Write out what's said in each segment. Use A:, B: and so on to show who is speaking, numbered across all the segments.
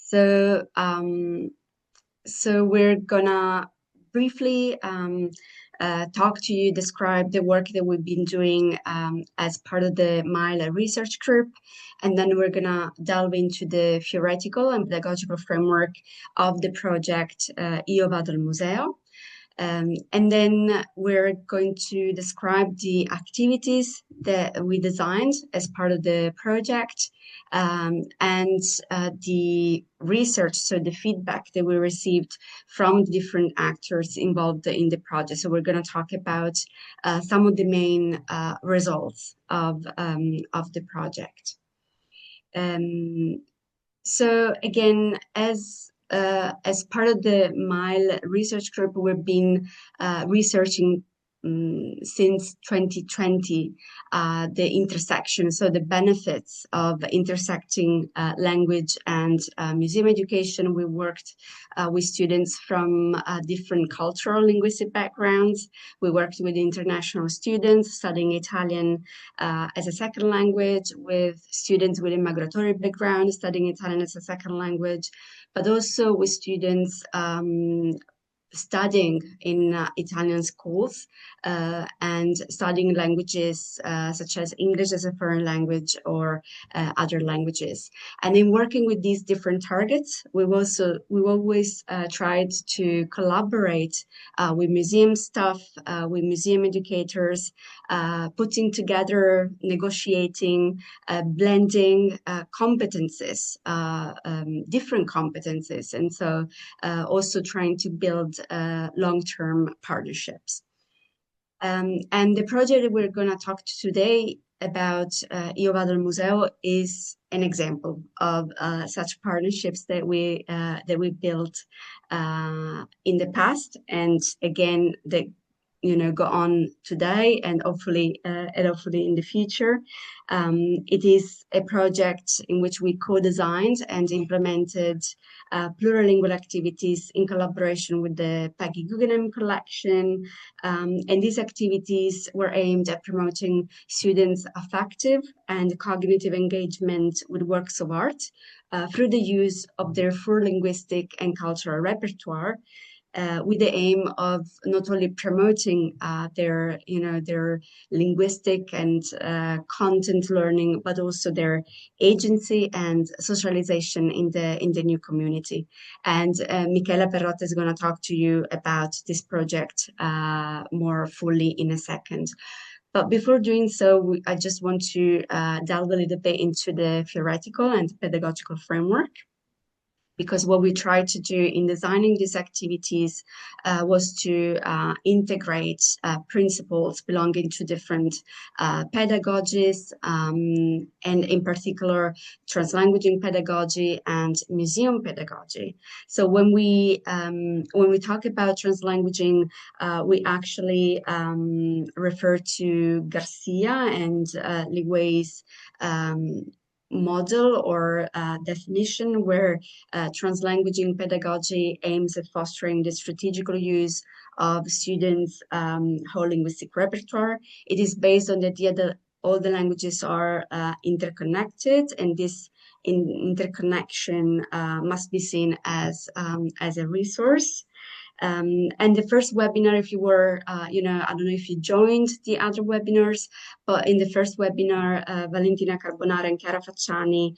A: So we're gonna briefly talk to you, describe the work that we've been doing as part of the MILE research group, and then we're gonna delve into the theoretical and pedagogical framework of the project Io vado al museo. And then we're going to describe the activities that we designed as part of the project, and the research, so the feedback that we received from the different actors involved in the project. So we're going to talk about some of the main results of the project. So again, as part of the MILE research group, we've been researching since 2020 the intersection, so the benefits of intersecting language and museum education. We worked with students from different cultural linguistic backgrounds. We worked with international students studying Italian as a second language, with students with a migratory background studying Italian as a second language, but also with students studying in Italian schools and studying languages such as English as a foreign language or other languages. And in working with these different targets, we've always tried to collaborate with museum staff, with museum educators, putting together, negotiating, blending competences, different competences, and so also trying to build long-term partnerships. And the project that we're going to talk today about, Io vado al museo, is an example of such partnerships that we built in the past, and again that go on today and hopefully in the future. It is a project in which we co-designed and implemented plurilingual activities in collaboration with the Peggy Guggenheim Collection. And these activities were aimed at promoting students' affective and cognitive engagement with works of art through the use of their full linguistic and cultural repertoire, with the aim of not only promoting their linguistic and content learning, but also their agency and socialization in the new community. And Michela Perrotta is going to talk to you about this project more fully in a second. But before doing so, I just want to delve a little bit into the theoretical and pedagogical framework, because what we tried to do in designing these activities was to integrate principles belonging to different pedagogies, and in particular translanguaging pedagogy and museum pedagogy. So when we talk about translanguaging, we actually refer to Garcia and Leeway's model or definition, where translanguaging pedagogy aims at fostering the strategical use of students' whole linguistic repertoire. It is based on the idea that all the languages are interconnected, and this interconnection must be seen as a resource. And the first webinar, if you were, I don't know if you joined the other webinars, but in the first webinar, Valentina Carbonara and Ca Foscari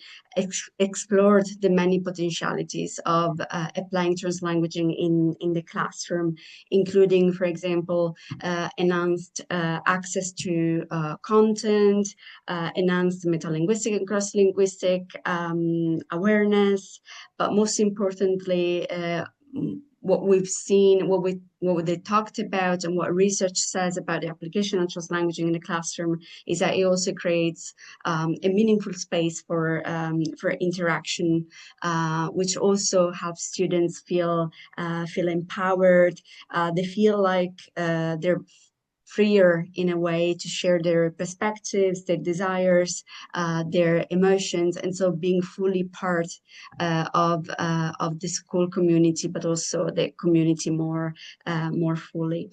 A: explored the many potentialities of applying translanguaging in the classroom, including, for example, enhanced access to content, enhanced metalinguistic and cross-linguistic awareness, but most importantly, what we've seen, what they talked about, and what research says about the application of translanguaging in the classroom is that it also creates a meaningful space for interaction, which also helps students feel empowered. They feel like they're freer in a way to share their perspectives, their desires, their emotions, and so being fully part of the school community, but also the community more fully.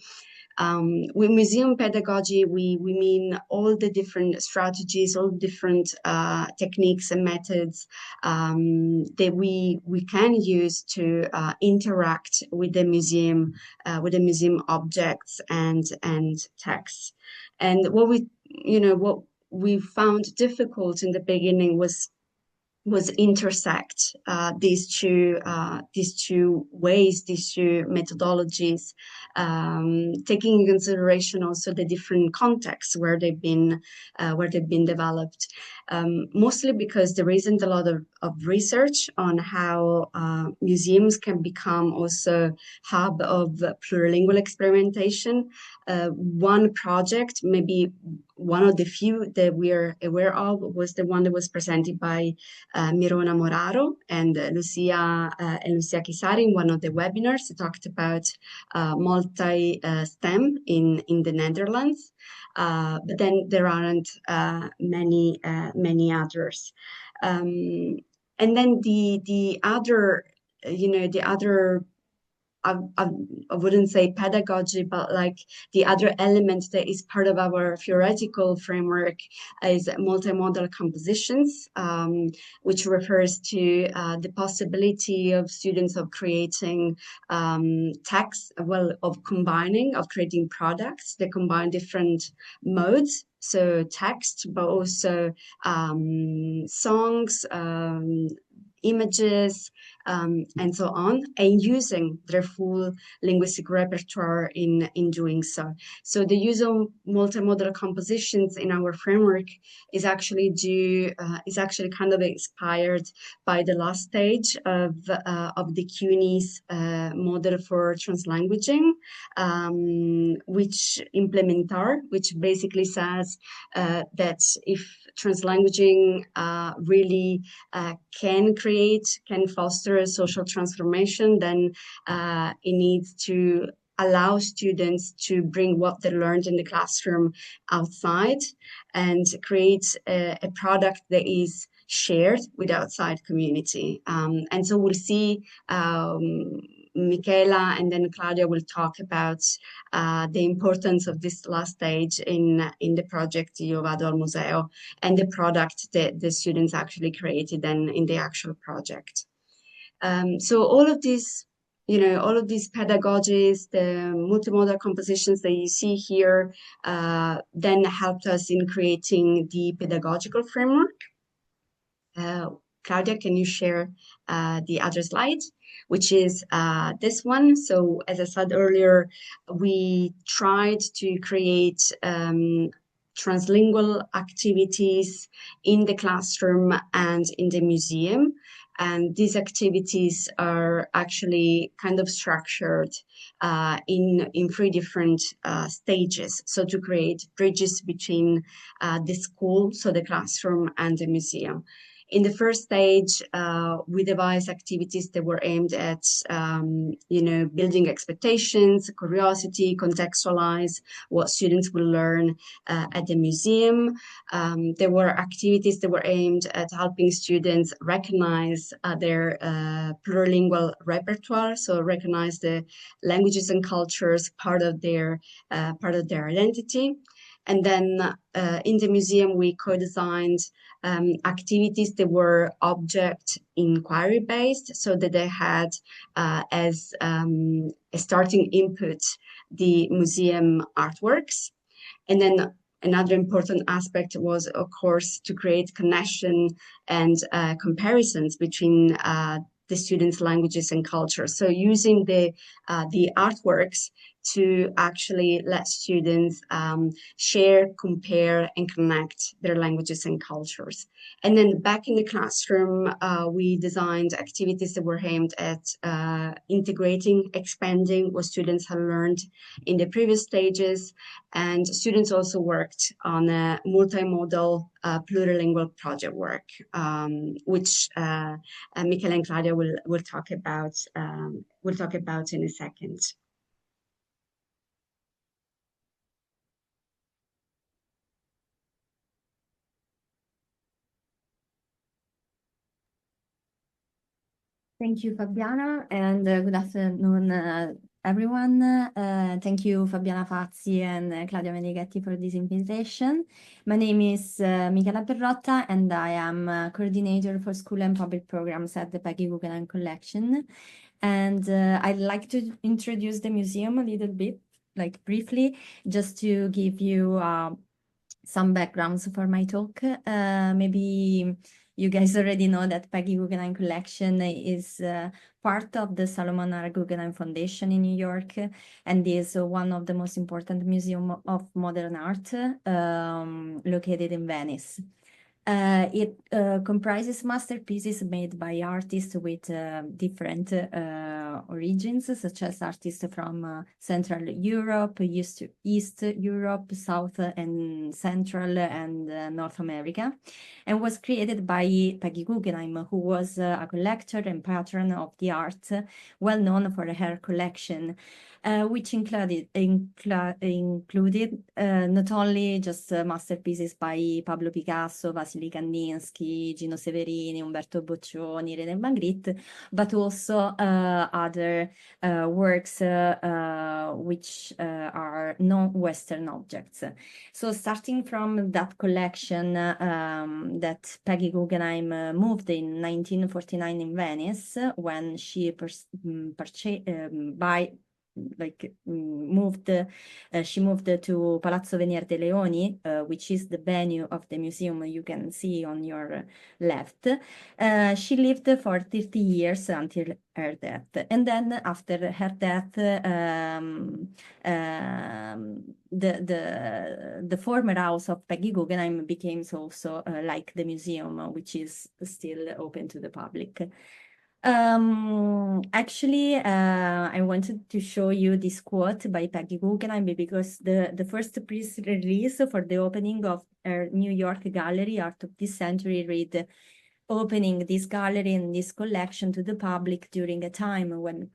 A: With museum pedagogy, we mean all the different strategies, all different techniques and methods that we can use to interact with the museum objects and texts. And what we found difficult in the beginning was intersect these two ways, these two methodologies, taking in consideration also the different contexts where they've been developed. Mostly because there isn't a lot of research on how museums can become also hub of plurilingual experimentation. One project, maybe one of the few that we're aware of, was the one that was presented by Mirona Moraro and Lucia Chisari in one of the webinars. They talked about multi-STEM in the Netherlands, but then there aren't many others. And then the other, I wouldn't say pedagogy, but like the other element that is part of our theoretical framework is multimodal compositions, which refers to the possibility of students of creating text, of creating products that combine different modes. So text, but also songs, images, and so on, and using their full linguistic repertoire in doing so. So the use of multimodal compositions in our framework is actually kind of inspired by the last stage of the CUNY's model for translanguaging, which basically says that if translanguaging really can foster a social transformation, then it needs to allow students to bring what they learned in the classroom outside and create a product that is shared with outside community. And so we'll see Michela and then Claudia will talk about the importance of this last stage in the project Io Vado al Museo and the product that the students actually created then in the actual project. So all of these pedagogies, the multimodal compositions that you see here, then helped us in creating the pedagogical framework. Claudia, can you share the other slide, which is this one? So as I said earlier, we tried to create translingual activities in the classroom and in the museum. And these activities are actually kind of structured in three different stages. So to create bridges between the school, so the classroom, and the museum. In the first stage, we devised activities that were aimed at, building expectations, curiosity, contextualize what students will learn at the museum. There were activities that were aimed at helping students recognize their plurilingual repertoire, so recognize the languages and cultures part of their identity. And then in the museum, we co-designed activities that were object inquiry based, so that they had as a starting input the museum artworks. And then another important aspect was, of course, to create connection and comparisons between the students' languages and cultures. So using the artworks to actually let students share, compare, and connect their languages and cultures. And then back in the classroom, we designed activities that were aimed at integrating, expanding what students had learned in the previous stages. And students also worked on a multimodal plurilingual project work, which Michela and Claudia will talk about in a second.
B: Thank you, Fabiana, and good afternoon, everyone. Thank you, Fabiana Fazzi and Claudia Meneghetti, for this invitation. My name is Michela Perrotta, and I am coordinator for school and public programs at the Peggy Guggenheim Collection. And I'd like to introduce the museum a little bit, like briefly, just to give you some backgrounds for my talk. Maybe you guys already know that Peggy Guggenheim Collection is part of the Solomon R. Guggenheim Foundation in New York, and is one of the most important museums of modern art located in Venice. It comprises masterpieces made by artists with different origins, such as artists from Central Europe, East Europe, South and Central and North America, and was created by Peggy Guggenheim, who was a collector and patron of the art, well known for her collection. Which included not only just masterpieces by Pablo Picasso, Vasily Kandinsky, Gino Severini, Umberto Boccioni, René Magritte, but also other works which are non-Western objects. So starting from that collection that Peggy Guggenheim moved in 1949 in Venice, when she she moved to Palazzo Venier dei Leoni, which is the venue of the museum you can see on your left. She lived for 30 years until her death. And then after her death, the former house of Peggy Guggenheim became also like the museum, which is still open to the public. Actually, I wanted to show you this quote by Peggy Guggenheim because the first press release for the opening of her New York gallery, Art of this Century, read, "Opening this gallery and this collection to the public during a time when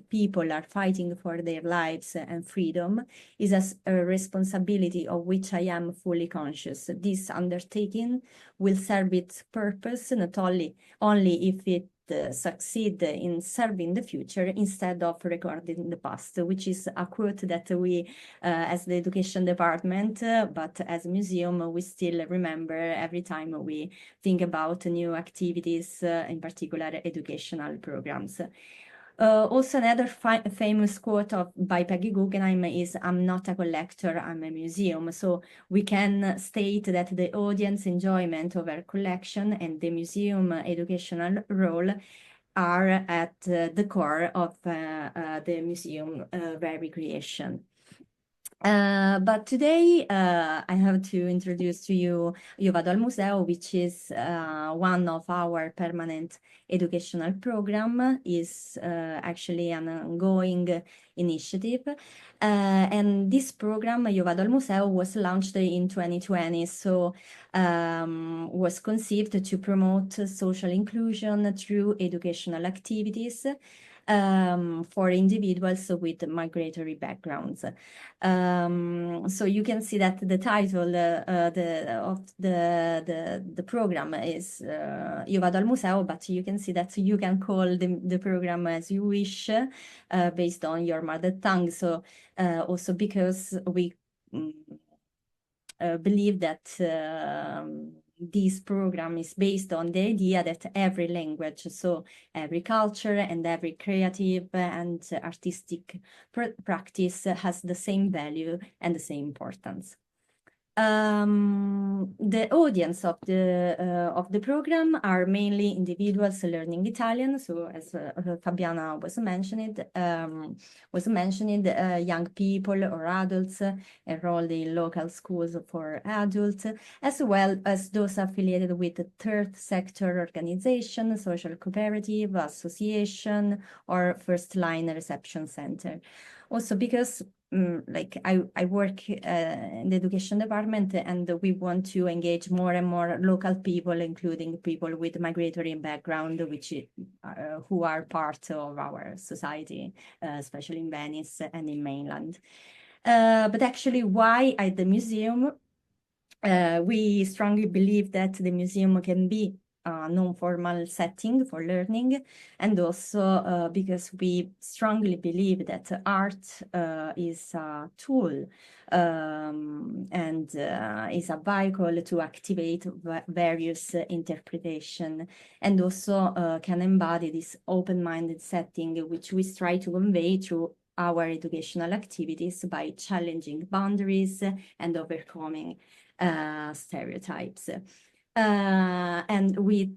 B: people are fighting for their lives and freedom is a responsibility of which I am fully conscious. This undertaking will serve its purpose not only if it succeed in serving the future instead of recording the past," which is a quote that we, as the education department, but as a museum, we still remember every time we think about new activities, in particular educational programs. Also, another famous quote by Peggy Guggenheim is, "I'm not a collector, I'm a museum." So we can state that the audience enjoyment of her collection and the museum educational role are at the core of the museum very creation. But today I have to introduce to you Io Vado al Museo, which is one of our permanent educational program, is actually an ongoing initiative. And this program, Io Vado al Museo, was launched in 2020, so was conceived to promote social inclusion through educational activities for individuals with migratory backgrounds. So you can see that the title of the program is Io Vado al Museo, but you can see that you can call the program as you wish based on your mother tongue. So also because we believe that this program is based on the idea that every language, so every culture and every creative and artistic practice has the same value and the same importance. The audience of the program are mainly individuals learning Italian. So as Fabiana was mentioning, young people or adults enrolled in local schools for adults, as well as those affiliated with the third sector organization, social cooperative, association, or first line reception center. Also because like I work in the education department, and we want to engage more and more local people, including people with migratory background, which who are part of our society, especially in Venice and in mainland. But actually, why at the museum? We strongly believe that the museum can be non-formal setting for learning, and also because we strongly believe that art is a tool and is a vehicle to activate various interpretation, and also can embody this open-minded setting which we try to convey through our educational activities by challenging boundaries and overcoming stereotypes. And we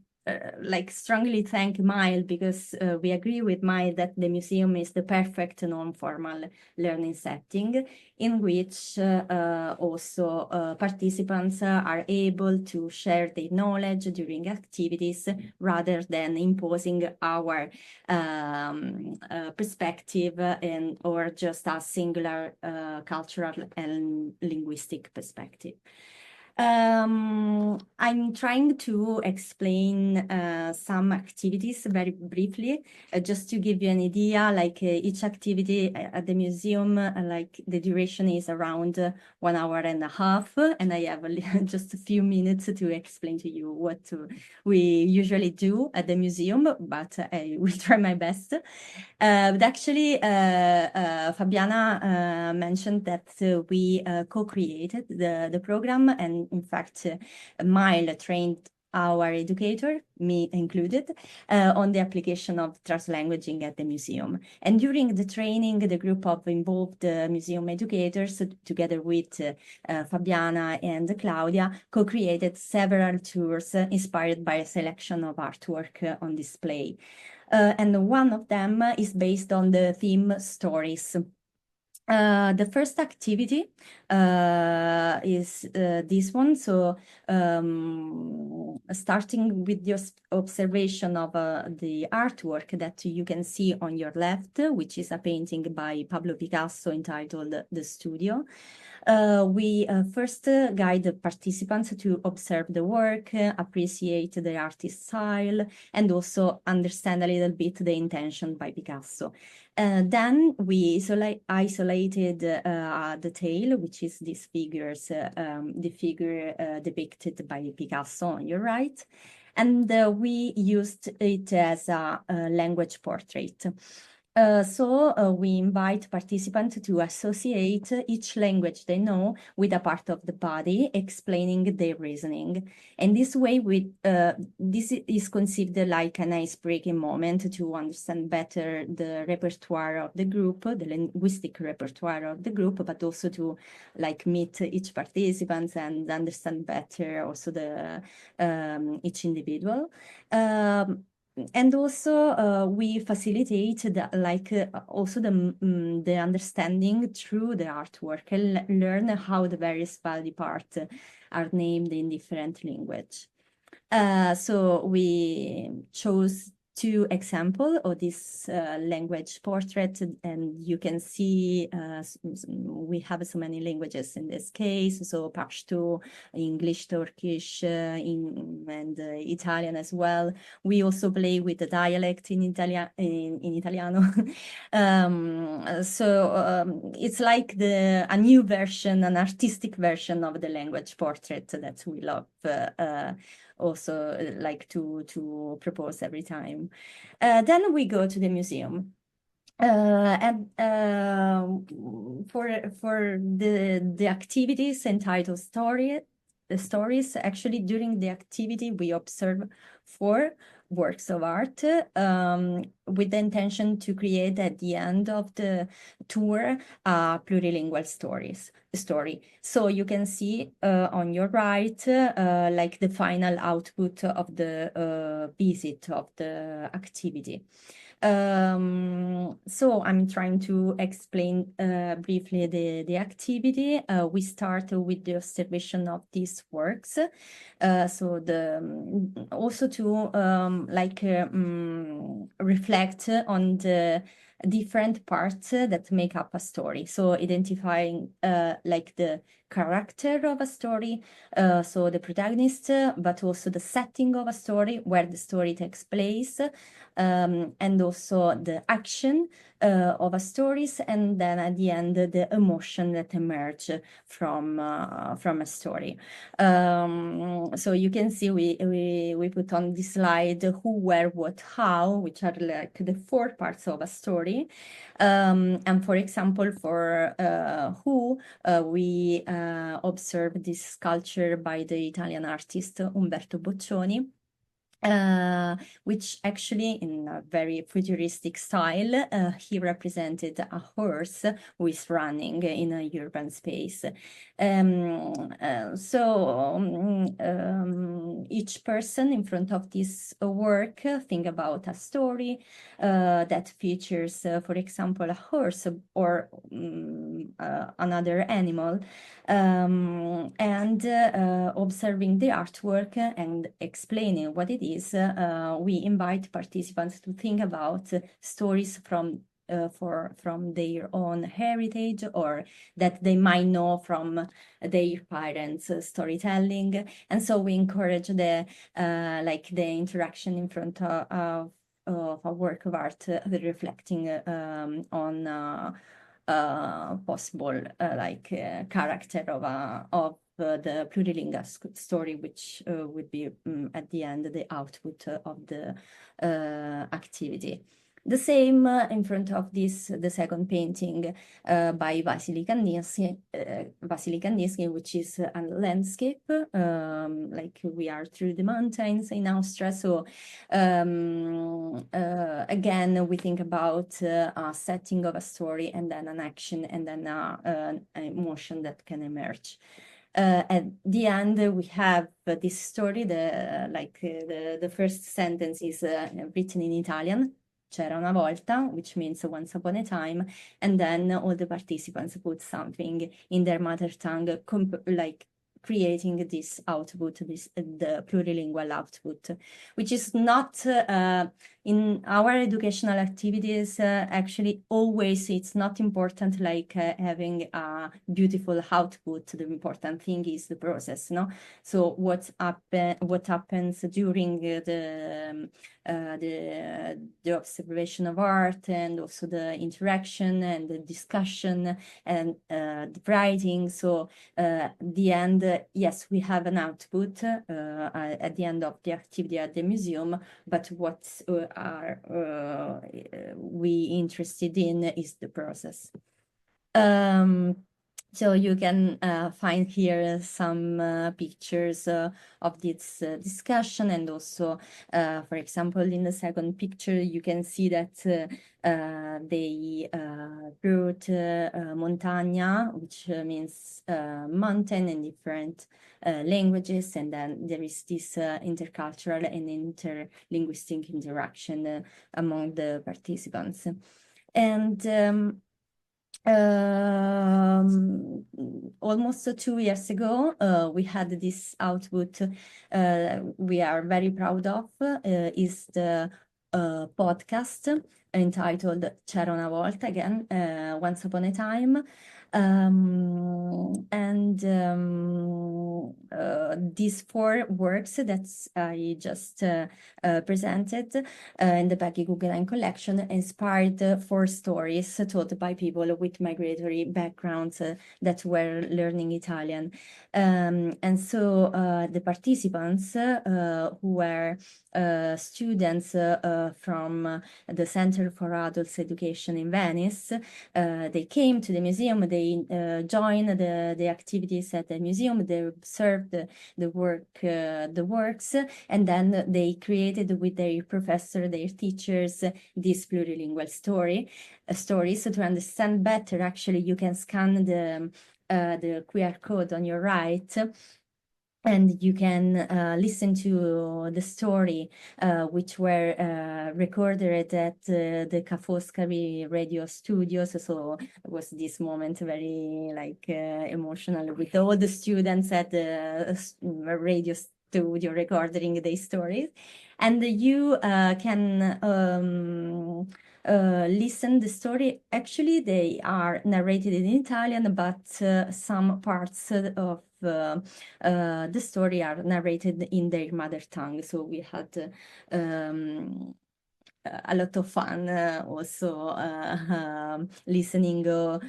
B: strongly thank Mile, because we agree with Mile that the museum is the perfect non-formal learning setting in which also participants are able to share their knowledge during activities rather than imposing our perspective or just a singular cultural and linguistic perspective. I'm trying to explain some activities very briefly, just to give you an idea. Like each activity at the museum, like the duration is around 1 hour and a half, and I have just a few minutes to explain to you what we usually do at the museum, but I will try my best. But actually, Fabiana mentioned that we co-created the program, and in fact, Mile trained our educator, me included, on the application of translanguaging at the museum. And during the training, the group of involved museum educators, together with Fabiana and Claudia, co-created several tours inspired by a selection of artwork on display. And one of them is based on the theme stories. The first activity is this one. So starting with the observation of the artwork that you can see on your left, which is a painting by Pablo Picasso entitled The Studio. We first guide the participants to observe the work, appreciate the artist's style, and also understand a little bit the intention by Picasso. Then we isolated the tail, which is these figures, the figure depicted by Picasso on your right, and we used it as a language portrait. So we invite participants to associate each language they know with a part of the body, explaining their reasoning. And this way, this is considered like an ice-breaking moment to understand better the repertoire of the group, the linguistic repertoire of the group, but also to like meet each participant and understand better also the each individual. And also we facilitate also the understanding through the artwork, and learn how the various body parts are named in different language. So we chose 2 examples of this language portrait, and you can see we have so many languages in this case. So Pashto, English, Turkish, and Italian as well. We also play with the dialect in Italiano. It's like a new version, an artistic version of the language portrait that we love also like to propose every time. Then we go to the museum. And for the activities entitled stories, actually during the activity we observe 4 works of art with the intention to create at the end of the tour a plurilingual story. So you can see on your right like the final output of the visit of the activity. So I'm trying to explain briefly the activity. We start with the observation of these works. So also to reflect on the different parts that make up a story. So identifying like the character of a story, so the protagonist, but also the setting of a story, where the story takes place, and also the action of a stories, and then at the end the emotion that emerge from a story. So you can see we put on this slide who, where, what, how, which are like the four parts of a story. And for example, for who, we observed this sculpture by the Italian artist Umberto Boccioni, which actually, in a very futuristic style, he represented a horse who is running in a urban space. Each person in front of this work think about a story that features, for example, a horse or another animal, and observing the artwork and explaining what it is, we invite participants to think about stories from their own heritage, or that they might know from their parents' storytelling. And so we encourage the interaction in front of a work of art reflecting on possible character of the plurilingual story, which would be at the end the output of the activity. The same in front of this, the second painting by Vasily Kandinsky, which is a landscape, like we are through the mountains in Austria. So again, we think about a setting of a story, and then an action, and then an emotion that can emerge. At the end, we have this story. The first sentence is written in Italian. C'era una volta, which means once upon a time, and then all the participants put something in their mother tongue, creating this output, the plurilingual output, which is not in our educational activities. Actually, always it's not important like having a beautiful output. The important thing is the process, no? So what happens during the observation of art, and also the interaction and the discussion and the writing. So the end, yes, we have an output at the end of the activity at the museum, but what are we interested in is the process. So you can find here some pictures of this discussion, and also, for example, in the second picture, you can see that they wrote montagna, which means mountain, in different languages, and then there is this intercultural and interlinguistic interaction among the participants. And almost 2 years ago, we had this output we are very proud of, is the podcast entitled C'era una volta, again, Once Upon a Time. These 4 works that I just presented in the Peggy Guggenheim Collection inspired 4 stories told by people with migratory backgrounds that were learning Italian. And so the participants who were students from the Center for Adult Education in Venice, they came to the museum, they joined the activities at the museum, they observed the works, and then they created with their professor, their teachers, this plurilingual stories. So to understand better, actually, you can scan the QR code on your right, and you can listen to the story, which were recorded at the Ca Foscari radio studios. So it was this moment very emotional with all the students at the radio studio recording their stories. And you can listen the story. Actually, they are narrated in Italian, but some parts of the story are narrated in their mother tongue. So we had a lot of fun also listening to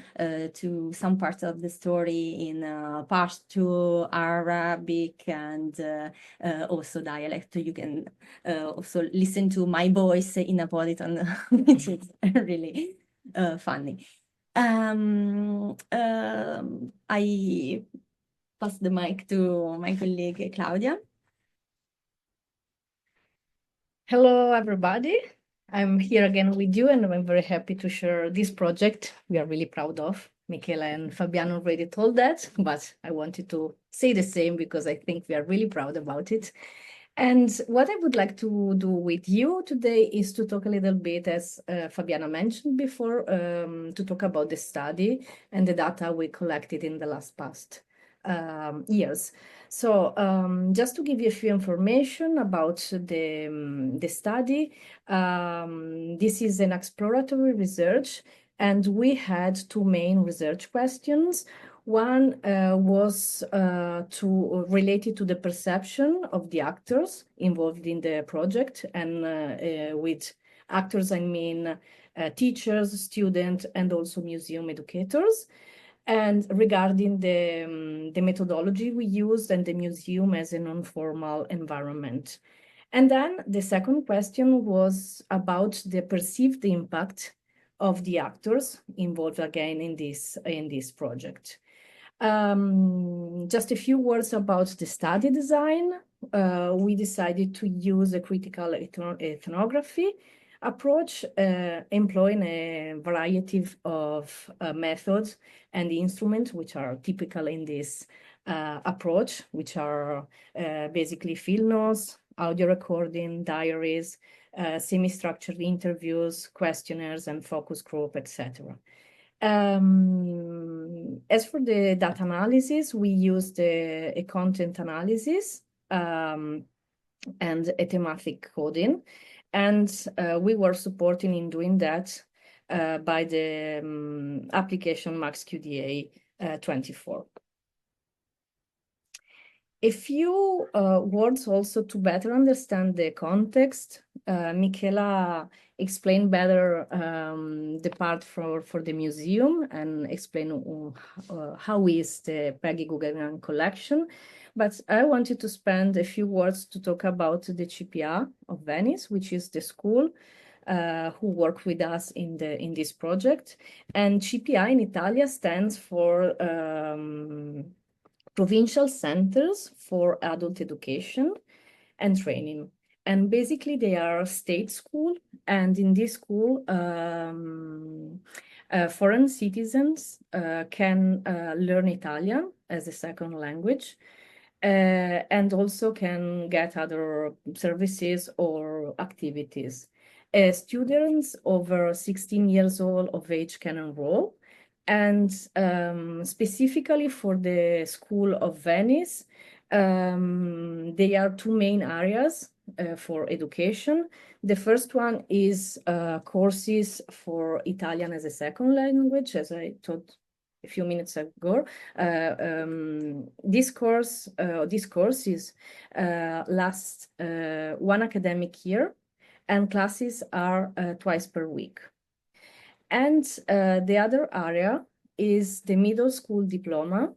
B: some parts of the story in Pashto, Arabic, and also dialect. You can also listen to my voice in Napolitan, which is really funny. I pass the mic to my colleague Claudia.
C: Hello, everybody. I'm here again with you, and I'm very happy to share this project we are really proud of. Michela and Fabiana already told that, but I wanted to say the same because I think we are really proud about it. And what I would like to do with you today is to talk a little bit, as Fabiana mentioned before, to talk about the study and the data we collected in the past years. So just to give you a few information about the study, this is an exploratory research, and we had two main research questions. One was related to the perception of the actors involved in the project, and with actors I mean teachers, students, and also museum educators. And regarding the methodology we used and the museum as a non-formal environment. And then the second question was about the perceived impact of the actors involved again in this project. Just a few words about the study design. We decided to use a critical ethnography approach, employing a variety of methods and instruments which are typical in this approach, which are basically field notes, audio recording, diaries, semi-structured interviews, questionnaires, and focus group, etc. As for the data analysis, we used a content analysis and a thematic coding. And we were supporting in doing that by the application MaxQDA 24. A few words also to better understand the context. Michela explained better the part for the museum and explain how is the Peggy Guggenheim Collection. But I wanted to spend a few words to talk about the CPA of Venice, which is the school who work with us in this project. And CPA in Italia stands for Provincial Centers for Adult Education and Training. And basically they are a state school, and in this school foreign citizens can learn Italian as a second language, and also can get other services or activities. Students over 16 years old of age can enroll. And specifically for the School of Venice, there are two main areas for education. The first one is courses for Italian as a second language, as I taught a few minutes ago. This courses last one academic year, and classes are twice per week. And the other area is the middle school diploma.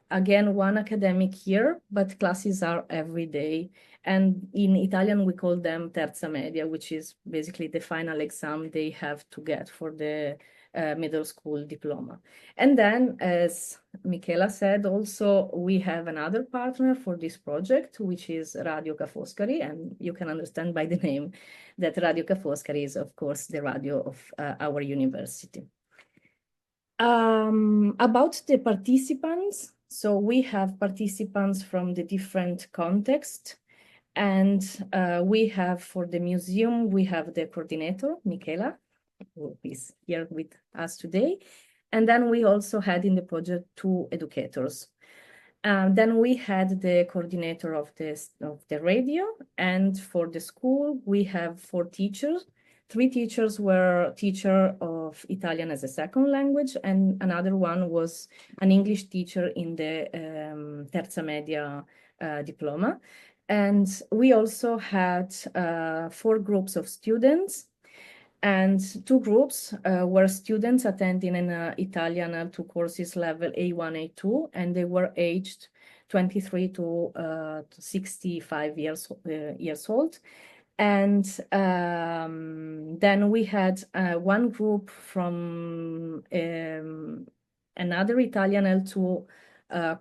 C: Again, one academic year, but classes are every day. And in Italian, we call them terza media, which is basically the final exam they have to get for the middle school diploma. And then, as Michela said, also, we have another partner for this project, which is Radio Ca Foscari, and you can understand by the name that Radio Ca Foscari is, of course, the radio of our university. About the participants, so we have participants from the different contexts, and we have, for the museum, we have the coordinator, Michela, who is here with us today. And then we also had in the project two educators. Then we had the coordinator of the radio, and for the school, we have 4 teachers 3 teachers were teacher of Italian as a second language, and another one was an English teacher in the Terza Media diploma. And we also had 4 groups of students, and 2 groups were students attending an Italian L2 courses level A1, A2, and they were aged 23 to 65 years old. And then we had 1 group from another Italian L2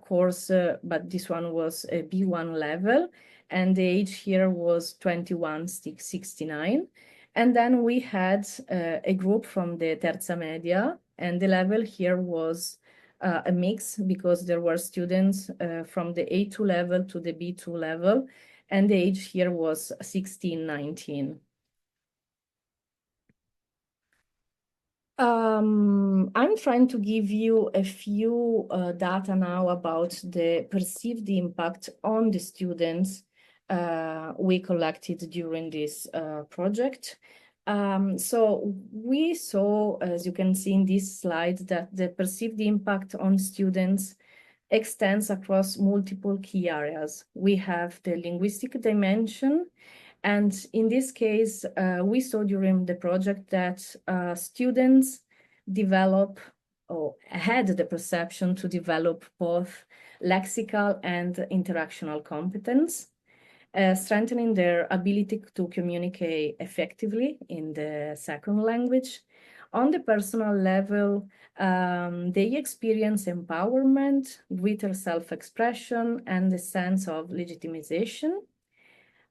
C: course, but this one was a B1 level, and the age here was 21 to 69. And then we had a group from the Terza Media, and the level here was a mix, because there were students from the A2 level to the B2 level, and the age here was 16, 19. I'm trying to give you a few data now about the perceived impact on the students we collected during this project. So we saw, as you can see in this slide, that the perceived impact on students extends across multiple key areas. We have the linguistic dimension, and in this case, we saw during the project that students develop or had the perception to develop both lexical and interactional competence, strengthening their ability to communicate effectively in the second language. On the personal level, they experience empowerment, greater self-expression, and a sense of legitimization.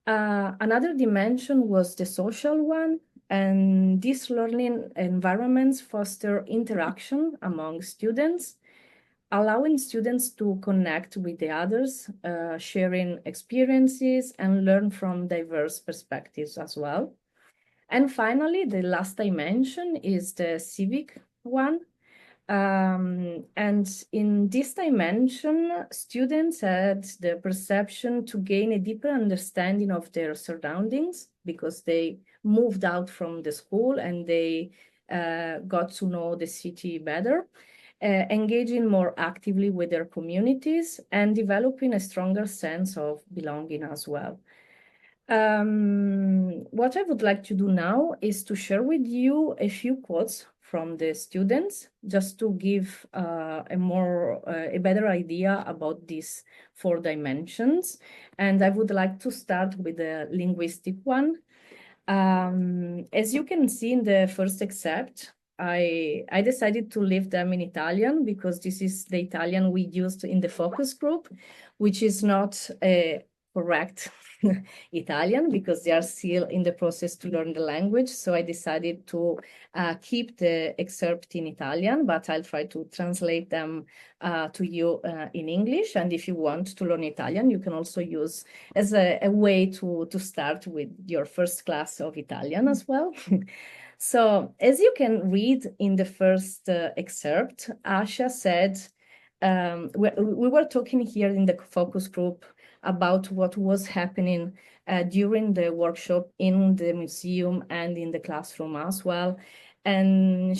C: Another dimension was the social one, and these learning environments foster interaction among students, allowing students to connect with the others, sharing experiences, and learn from diverse perspectives as well. And finally, the last dimension is the civic one. And in this dimension, students had the perception to gain a deeper understanding of their surroundings, because they moved out from the school and they got to know the city better, engaging more actively with their communities, and developing a stronger sense of belonging as well. What I would like to do now is to share with you a few quotes from the students, just to give a better idea about these 4 dimensions. And I would like to start with the linguistic one. As you can see in the first excerpt, I decided to leave them in Italian, because this is the Italian we used in the focus group, which is not a correct Italian, because they are still in the process to learn the language. So I decided to keep the excerpt in Italian, but I'll try to translate them to you in English. And if you want to learn Italian, you can also use as a way to start with your first class of Italian as well. So as you can read in the first excerpt, Asha said, we were talking here in the focus group about what was happening during the workshop in the museum and in the classroom as well. And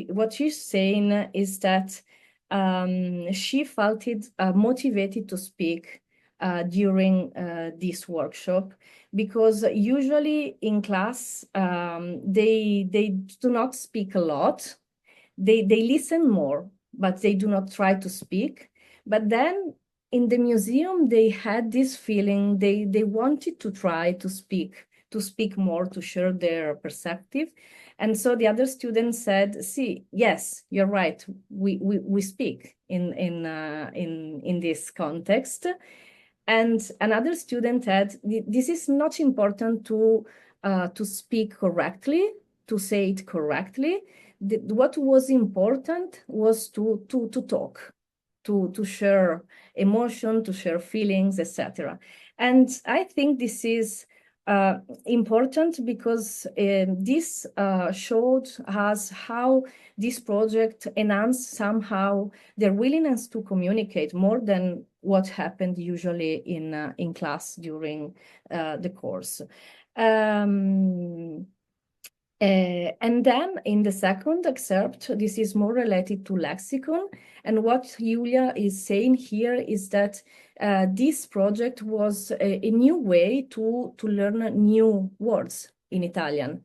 C: what she's saying is that she felt it motivated to speak during this workshop, because usually in class they do not speak a lot. They listen more, but they do not try to speak. But then in the museum, they had this feeling they wanted to try to speak more, to share their perspective. And so the other students said, "See, yes, you're right. We speak in this context." And another student had, "This is not important to speak correctly, to say it correctly. What was important was to talk, to share emotion, to share feelings, etc." And I think this is important, because this showed us how this project enhanced somehow their willingness to communicate more than what happened usually in class during the course. And then in the second excerpt, this is more related to lexicon. And what Julia is saying here is that this project was a new way to learn new words in Italian.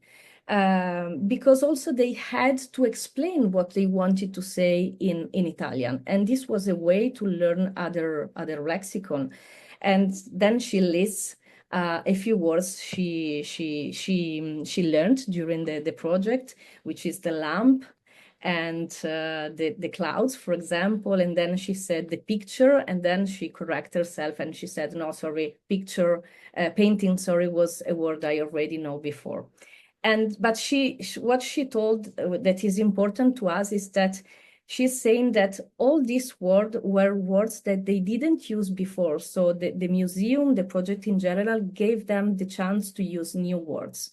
C: Because also they had to explain what they wanted to say in Italian. And this was a way to learn other lexicon. And then she lists a few words she learned during the project, which is the lamp and the clouds, for example. And then she said the picture, and then she corrected herself and she said, no, sorry, picture, painting, sorry, was a word I already know before. But what she told that is important to us is that she's saying that all these words were words that they didn't use before. So the museum, the project in general, gave them the chance to use new words.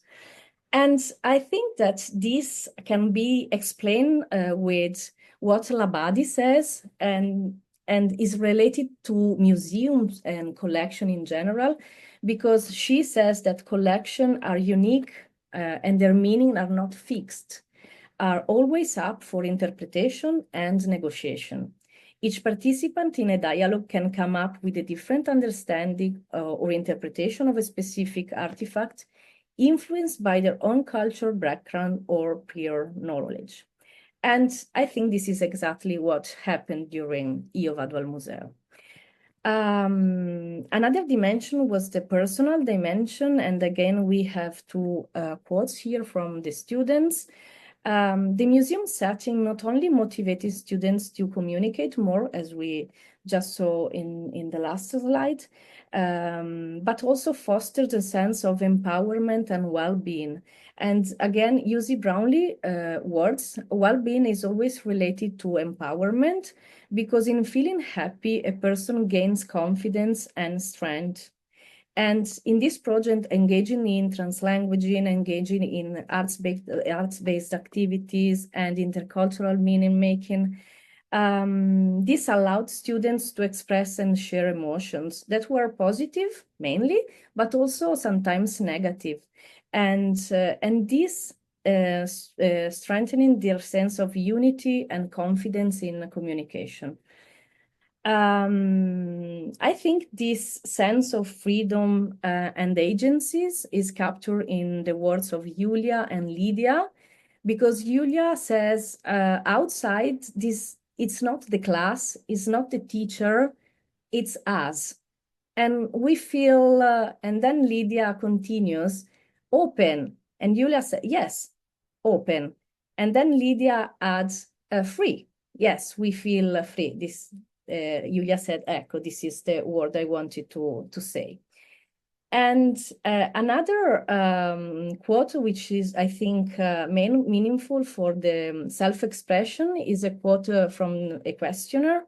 C: And I think that this can be explained with what Labadi says and is related to museums and collection in general, because she says that collections are unique and their meaning are not fixed, are always up for interpretation and negotiation. Each participant in a dialogue can come up with a different understanding or interpretation of a specific artifact, influenced by their own cultural background or prior knowledge. And I think this is exactly what happened during Io Vado al Museo. Another dimension was the personal dimension. And again, we have two quotes here from the students. The museum setting not only motivated students to communicate more, as we just saw in the last slide, but also fostered a sense of empowerment and well-being. And again, Yuzi Brownlee words, well-being is always related to empowerment, because in feeling happy, a person gains confidence and strength. And in this project, engaging in translanguaging, engaging in arts-based activities and intercultural meaning making, this allowed students to express and share emotions that were positive mainly, but also sometimes negative. And this strengthening their sense of unity and confidence in communication. I think this sense of freedom and agencies is captured in the words of Julia and Lydia, because Julia says outside this, it's not the class, it's not the teacher, it's us. And we feel, and then Lydia continues, open. And Julia said, yes, open. And then Lydia adds, free. Yes, we feel free. This Julia said, "Ecco, this is the word I wanted to say." And another quote, which is, I think, meaningful for the self-expression, is a quote from a questionnaire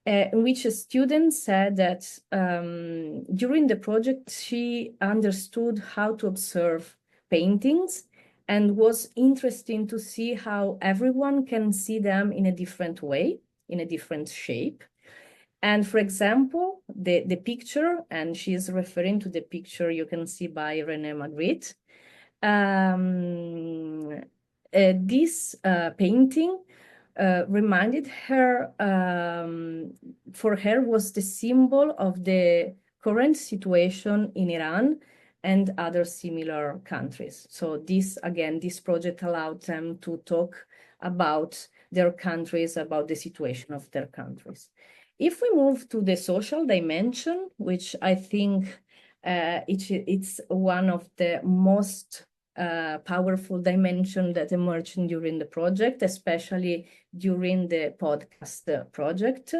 C: in which a student said that during the project, she understood how to observe paintings and was interesting to see how everyone can see them in a different way, in a different shape. And for example, the picture, and she is referring to the picture you can see by René Magritte. This painting reminded her, for her was the symbol of the current situation in Iran and other similar countries. So this, again, this project allowed them to talk about their countries, about the situation of their countries. If we move to the social dimension, which I think it's one of the most powerful dimension that emerged during the project, especially during the podcast project.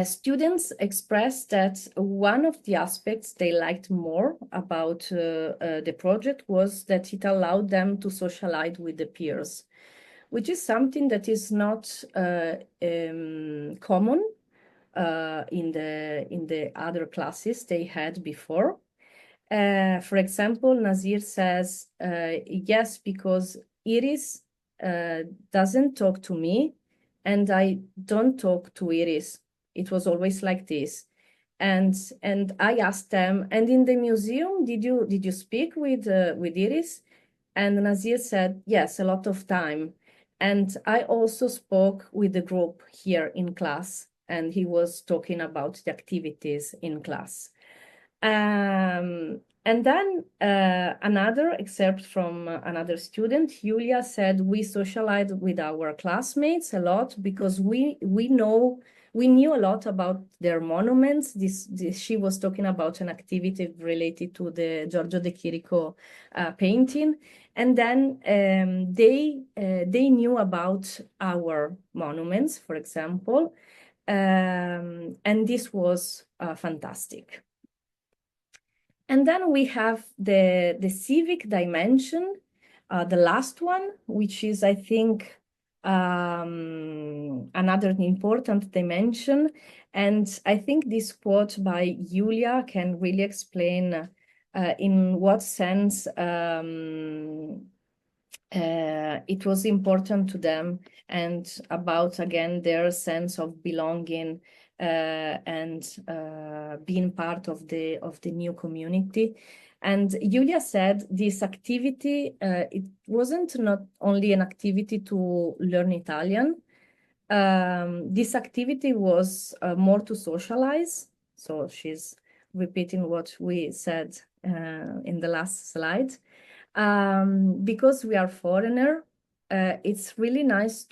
C: Students expressed that one of the aspects they liked more about the project was that it allowed them to socialize with the peers, which is something that is not common in the other classes they had before. For example, Nazir says, yes, because Iris doesn't talk to me and I don't talk to Iris. It was always like this. And I asked them, and in the museum, did you speak with Iris? And Nazir said, yes, a lot of time. And I also spoke with the group here in class, and he was talking about the activities in class. And then another excerpt from another student, Julia, said, we socialized with our classmates a lot because we knew a lot about their monuments. She was talking about an activity related to the Giorgio de Chirico painting. And then they knew about our monuments, for example. And this was fantastic. And then we have the civic dimension, the last one, which is, I think, another important dimension. And I think this quote by Julia can really explain in what sense it was important to them, and about, again, their sense of belonging and being part of the new community. And Julia said this activity, it wasn't not only an activity to learn Italian. This activity was more to socialize. So she's repeating what we said in the last slide. Because we are foreigner, it's really nice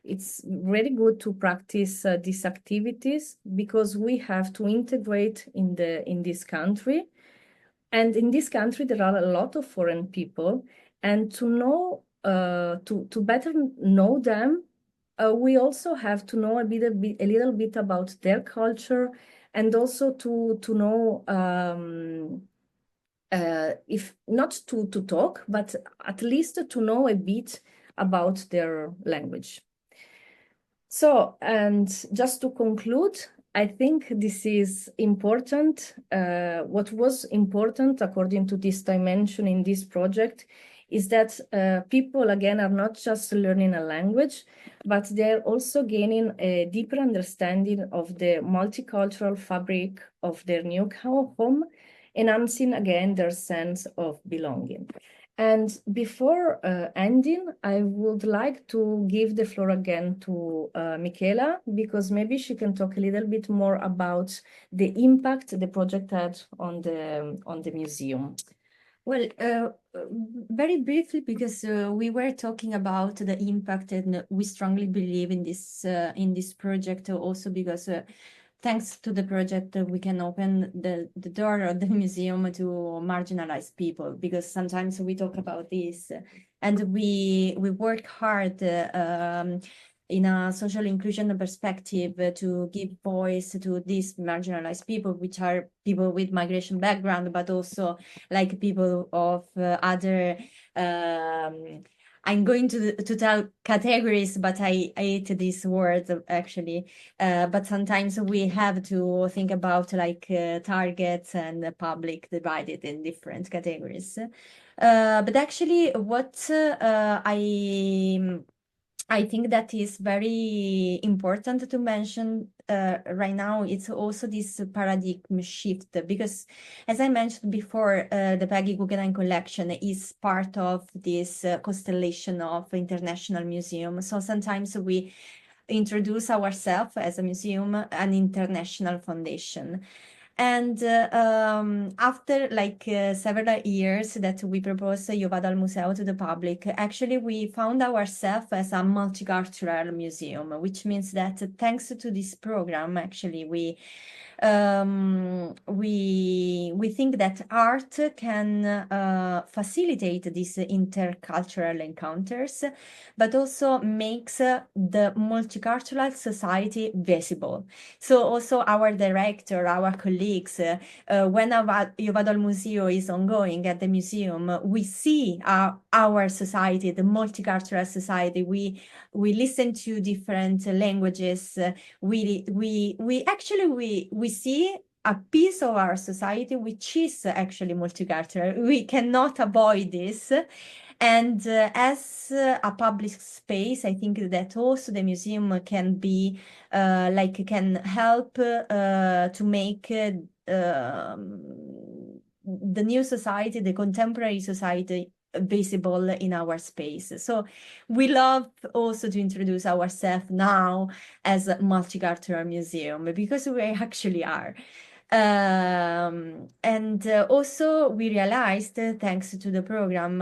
C: it's really good to practice these activities, because we have to integrate in this country. And in this country, there are a lot of foreign people, and to know, to better know them, we also have to know a little bit about their culture, and also to know, if not to talk, but at least to know a bit about their language. So, and just to conclude, I think this is important. What was important, according to this dimension in this project, is that people, again, are not just learning a language, but they're also gaining a deeper understanding of the multicultural fabric of their new home, enhancing, again, their sense of belonging. And before ending, I would like to give the floor again to Michela, because maybe she can talk a little bit more about the impact the project had on the museum.
B: Well, very briefly, because we were talking about the impact, and we strongly believe in this project, also because thanks to the project, we can open the door of the museum to marginalized people, because sometimes we talk about this, and we work hard in a social inclusion perspective to give voice to these marginalized people, which are people with migration background, but also like people of other I'm going to tell categories, but I hate this word actually. But sometimes we have to think about like targets and the public divided in different categories. But actually, what I think that is very important to mention right now, it's also this paradigm shift, because as I mentioned before, the Peggy Guggenheim Collection is part of this constellation of international museums. So sometimes we introduce ourselves as a museum, an international foundation. And after like several years that we proposed Io Vado al Museo to the public, actually we found ourselves as a multicultural museum, which means that thanks to this program, actually we think that art can facilitate these intercultural encounters, but also makes the multicultural society visible. So also our director, our colleagues, when Io Vado al Museo is ongoing at the museum, we see our society, the multicultural society. We listen to different languages. We see a piece of our society which is actually multicultural. We cannot avoid this. And as a public space, I think that also the museum can be can help to make the new society, the contemporary society, visible in our space. So we love also to introduce ourselves now as a multicultural museum, because we actually are. And also we realized, thanks to the program,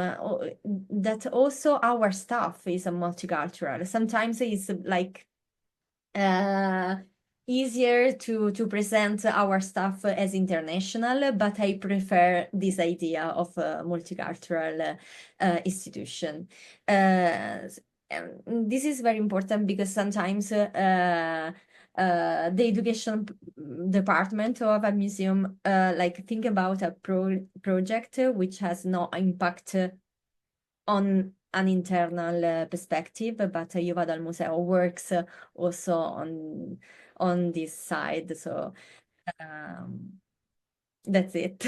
B: that also our staff is a multicultural. Sometimes it's like easier to present our stuff as international, but I prefer this idea of a multicultural institution. This is very important because sometimes the education department of a museum think about a project which has no impact on an internal perspective, but Io Vado al Museo works also on this side. So that's it.